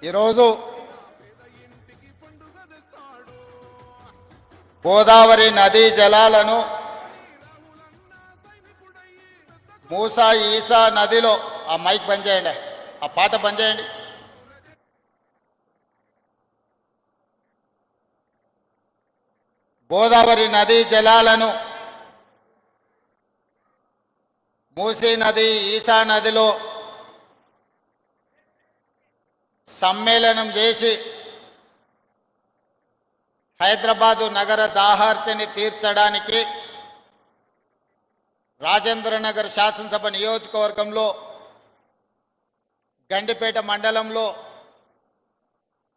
ఈరోజు గోదావరి నదీ జలాలను మూసా ఈసా నదిలో ఆ మైక్ బంద్ చేయండి, ఆ పాట బంద్ చేయండి. గోదావరి నదీ జలాలను మూసీ నది ఈసా నదిలో సమ్మేళనం చేసి హైదరాబాదు నగర దాహార్తిని తీర్చడానికి రాజేంద్రనగర్ శాసనసభ నియోజకవర్గంలో గండిపేట మండలంలో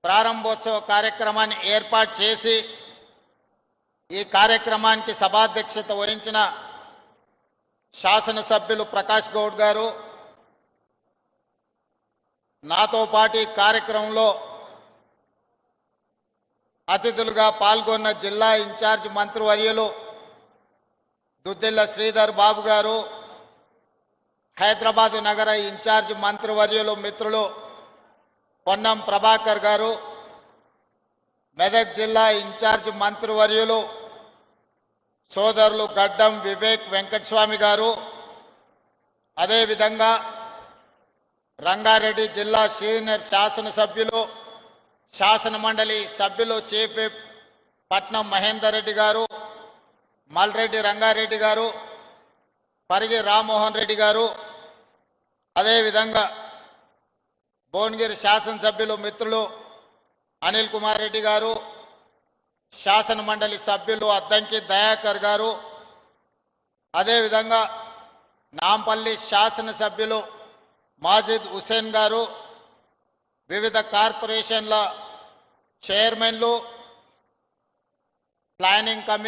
ప్రారంభోత్సవ కార్యక్రమాన్ని ఏర్పాటు చేసి ఈ కార్యక్రమానికి సభాధ్యక్షత వహించిన శాసనసభ్యులు ప్రకాష్ గౌడ్ గారు, నాతో పాటు ఈ కార్యక్రమంలో అతిథులుగా పాల్గొన్న జిల్లా ఇన్ఛార్జ్ మంత్రివర్యులు దుద్దిల్ల శ్రీధర్ బాబు గారు, హైదరాబాదు నగర ఇన్ఛార్జ్ మంత్రివర్యులు మిత్రులు పొన్నం ప్రభాకర్ గారు, మెదక్ జిల్లా ఇన్ఛార్జ్ మంత్రివర్యులు సోదరులు గడ్డం వివేక్ వెంకటస్వామి గారు, అదేవిధంగా రంగారెడ్డి జిల్లా సీనియర్ శాసనసభ్యులు శాసన మండలి సభ్యులు చీఫ్ విప్ పట్నం మహేందర్ రెడ్డి గారు, మల్రెడ్డి రంగారెడ్డి గారు, పరిగి రామ్మోహన్ రెడ్డి గారు, అదేవిధంగా భువనగిరి శాసనసభ్యులు మిత్రులు అనిల్ కుమార్ రెడ్డి గారు, శాసన మండలి సభ్యులు అద్దంకి దయాకర్ గారు, అదేవిధంగా నాంపల్లి శాసనసభ్యులు మాజిద్ హుసేన్ గారు, వివిధ కార్పొరేషన్ల చైర్మన్లు, ప్లానింగ్ కమిషన్